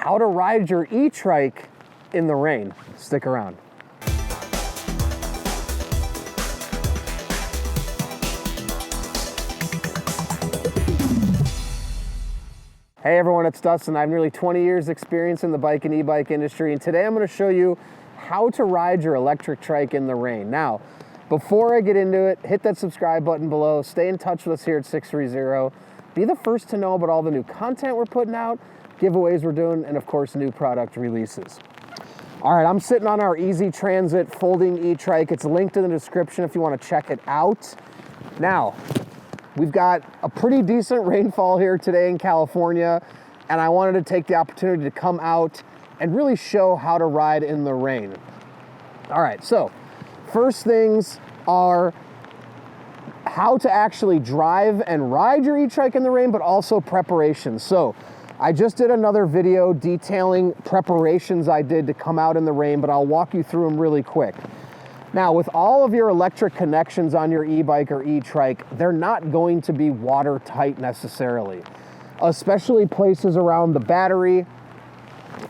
how to ride your e-trike in the rain. Stick around. Hey everyone, it's Dustin. I have nearly 20 years experience in the bike and e-bike industry, and today I'm going to show you how to ride your electric trike in the rain. Now, before I get into it, hit that subscribe button below, stay in touch with us here at Sixthreezero, be the first to know about all the new content we're putting out, giveaways we're doing, and of course new product releases. All right, I'm sitting on our Easy Transit folding e-trike. It's linked in the description if you want to check it out. Now, we've got a pretty decent rainfall here today in California, and I wanted to take the opportunity to come out and really show how to ride in the rain. All right, so first things are how to actually drive and ride your e-trike in the rain, but also preparations. So I just did another video detailing preparations I did to come out in the rain, but I'll walk you through them really quick. Now, with all of your electric connections on your e-bike or e-trike, they're not going to be watertight necessarily, especially places around the battery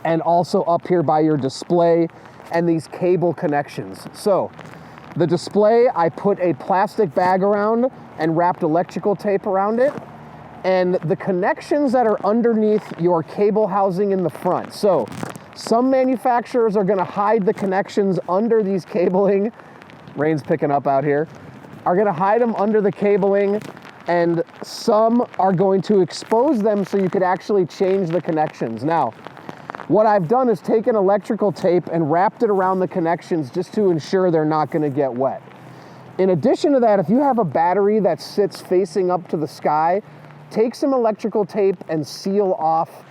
and also up here by your display and these cable connections. So the display, I put a plastic bag around and wrapped electrical tape around it, and the connections that are underneath your cable housing in the front. So some manufacturers are gonna hide the connections under these cabling, rain's picking up out here, are gonna hide them under the cabling, and some are going to expose them so you could actually change the connections. Now, what I've done is taken electrical tape and wrapped it around the connections just to ensure they're not gonna get wet. In addition to that, if you have a battery that sits facing up to the sky, take some electrical tape and seal off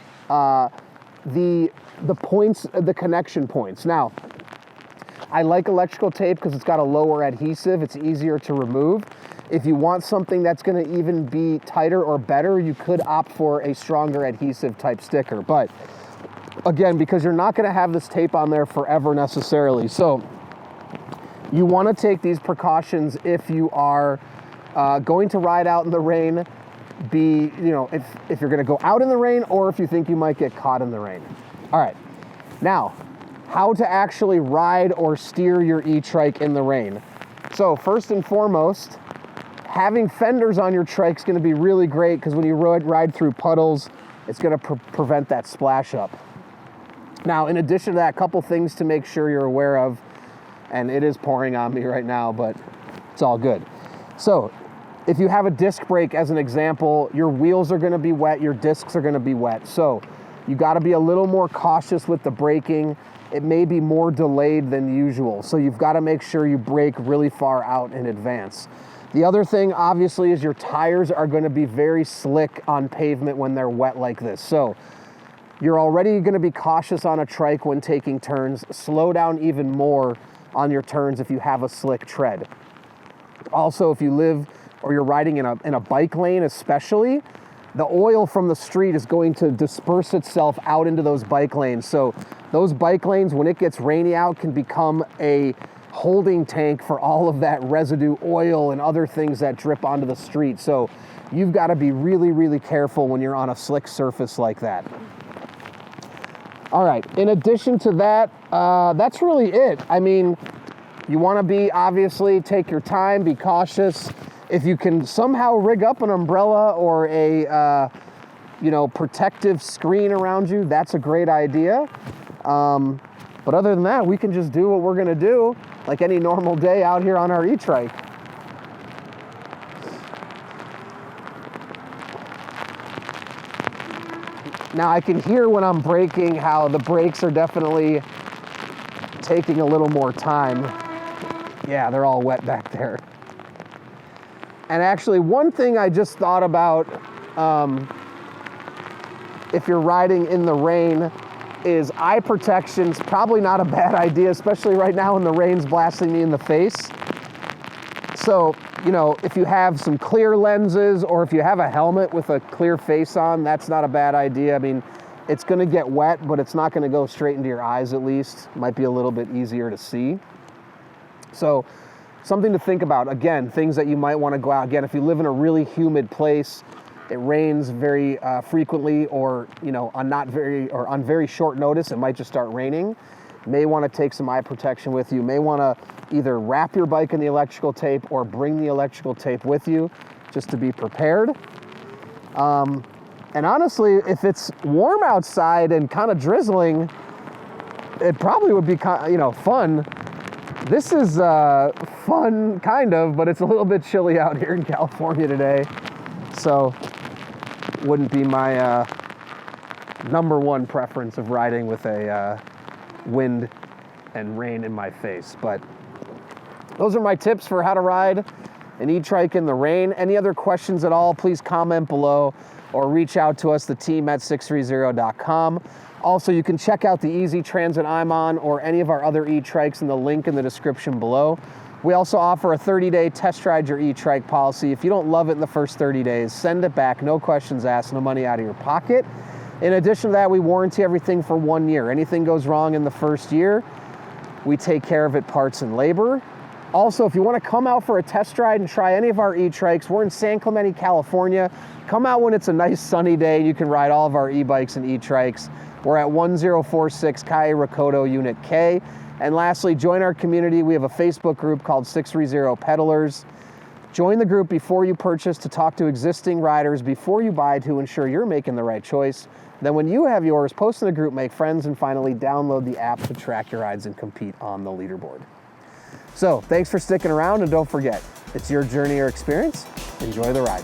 the points, the connection points. Now, I like electrical tape because it's got a lower adhesive. It's easier to remove. If you want something that's going to even be tighter or better, you could opt for a stronger adhesive type sticker. But again, because you're not going to have this tape on there forever necessarily. So you want to take these precautions if you are going to ride out in the rain. If you're going to go out in the rain, or if you think you might get caught in the rain. All right, now, how to actually ride or steer your e-trike in the rain. So first and foremost, having fenders on your trike is going to be really great because when you ride through puddles, it's going to prevent that splash up. Now, in addition to that, a couple things to make sure you're aware of, and it is pouring on me right now, but it's all good. So if you have a disc brake as an example, your wheels are going to be wet, your discs are going to be wet. So you got to be a little more cautious with the braking. It may be more delayed than usual. So you've got to make sure you brake really far out in advance. The other thing, obviously, is your tires are going to be very slick on pavement when they're wet like this. So you're already going to be cautious on a trike when taking turns. Slow down even more on your turns if you have a slick tread. Also, if you live or you're riding in a bike lane especially, the oil from the street is going to disperse itself out into those bike lanes. So those bike lanes, when it gets rainy out, can become a holding tank for all of that residue oil and other things that drip onto the street. So you've got to be really, really careful when you're on a slick surface like that. All right, in addition to that, that's really it. I mean, you want to be, obviously, take your time, be cautious. If you can somehow rig up an umbrella or a protective screen around you, that's a great idea. But other than that, we can just do what we're gonna do like any normal day out here on our e-trike. Now I can hear when I'm braking how the brakes are definitely taking a little more time. Yeah, they're all wet back there. And actually, one thing I just thought about, if you're riding in the rain, is eye protection's probably not a bad idea, especially right now when the rain's blasting me in the face. So, if you have some clear lenses or if you have a helmet with a clear face on, that's not a bad idea. I mean, it's gonna get wet, but it's not gonna go straight into your eyes at least. Might be a little bit easier to see. So, something to think about. Again, things that you might want to go out. Again, if you live in a really humid place, it rains very frequently, or on very short notice, it might just start raining. You may want to take some eye protection with you. You may want to either wrap your bike in the electrical tape or bring the electrical tape with you just to be prepared. And honestly, if it's warm outside and kind of drizzling, it probably would be fun. This is fun, kind of, but it's a little bit chilly out here in California today. So wouldn't be my number one preference of riding with a wind and rain in my face. But those are my tips for how to ride an e-trike in the rain. Any other questions at all, please comment below or reach out to us, the team at Sixthreezero.com. Also, you can check out the Easy Transit I'm on or any of our other e-trikes in the link in the description below. We also offer a 30-day test ride your e-trike policy. If you don't love it in the first 30 days, send it back, no questions asked, no money out of your pocket. In addition to that, we warranty everything for 1 year. Anything goes wrong in the first year, we take care of it, parts and labor. Also, if you want to come out for a test ride and try any of our e-trikes, we're in San Clemente, California. Come out when it's a nice sunny day. You can ride all of our e-bikes and e-trikes. We're at 1046 Calle Recodo Unit K. And lastly, join our community. We have a Facebook group called Sixthreezero Peddlers. Join the group before you purchase to talk to existing riders before you buy to ensure you're making the right choice. Then when you have yours, post in the group, make friends, and finally download the app to track your rides and compete on the leaderboard. So thanks for sticking around, and don't forget, it's your journey or experience. Enjoy the ride.